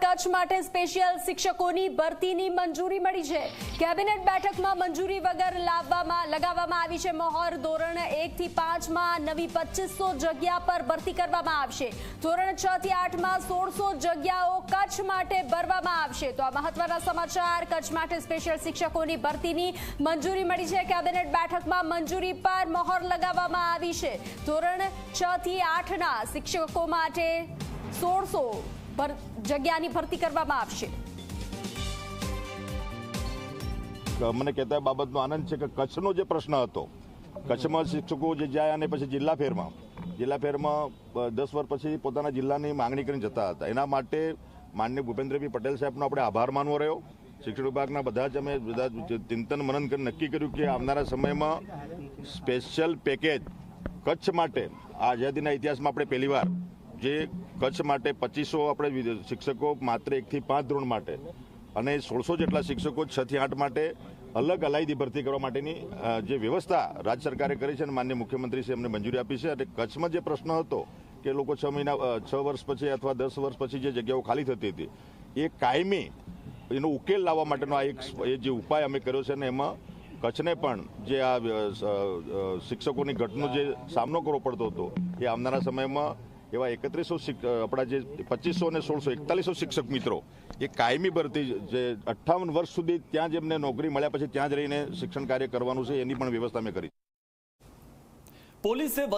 કચ્છ માટે સ્પેશિયલ શિક્ષકોની ભરતીની મંજૂરી મળી છે। કેબિનેટ બેઠકમાં મંજૂરી વગર લગાવવામાં આવી છે મહોર। ધોરણ 1 થી 5 માં નવી 2500 જગ્યા પર ભરતી કરવામાં આવશે। ધોરણ 6 થી 8 માં 1600 જગ્યાઓ કચ્છ માટે ભરવામાં આવશે। તો આ મહત્વના સમાચાર, કચ્છ માટે સ્પેશિયલ શિક્ષકોની ભરતીની મંજૂરી મળી છે। કેબિનેટ બેઠકમાં મંજૂરી પર મહોર લગાવવામાં આવી છે। ધોરણ 6 થી 8 ના શિક્ષકો માટે 1600 જગ્યાની ભરતી કરવામાં આવશે। મને કહેતા બાબતનો આનંદ છે કે કચ્છનો જે પ્રશ્ન હતો, કચ્છમાં શિક્ષકો જે જાય અને પછી જિલ્લા ફેરમાં 10 વર્ષ પછી પોતાના જિલ્લાની માંગણી કરીને જતા હતા, એના માટે માનનીય ભૂપેન્દ્રભાઈ પટેલ સાહેબનો આપણે આભાર માનવો રહ્યો। શિક્ષણ વિભાગના બધા જ અમે ચિંતન મનન કરી નક્કી કર્યું કે આવનારા સમયમાં સ્પેશિયલ પેકેજ કચ્છ માટે આ આઝાદીના ઇતિહાસમાં આપણે પહેલીવાર જે કચ્છ માટે 2500 આપણે શિક્ષકો માત્ર 1 થી 5 ધોરણ માટે અને 1600 જેટલા શિક્ષકો 6 થી 8 માટે અલગ અલાયદી ભરતી કરવા માટેની જે વ્યવસ્થા રાજ્ય સરકારે કરી છે અને માનનીય મુખ્યમંત્રી શ્રી અમને મંજૂરી આપી છે। અને કચ્છમાં જે પ્રશ્ન હતો કે લોકો 6 વર્ષ પછી અથવા 10 વર્ષ પછી જે જગ્યાઓ ખાલી થતી હતી એ કાયમી એનો ઉકેલ લાવવા માટેનો આ એક જે ઉપાય અમે કર્યો છે, અને એમાં કચ્છને પણ જે આ શિક્ષકોની ઘટનો જે સામનો કરવો પડતો હતો એ આવનારા સમયમાં એવા 3100 આપણા જે 2500 અને 1600 4100 શિક્ષક મિત્રો એ કાયમી ભરતી જે 58 વર્ષ સુધી ત્યાં જ એમને નોકરી મળ્યા પછી ત્યાં જ રહીને શિક્ષણ કાર્ય કરવાનું છે એની પણ વ્યવસ્થા અમે કરી। પોલીસે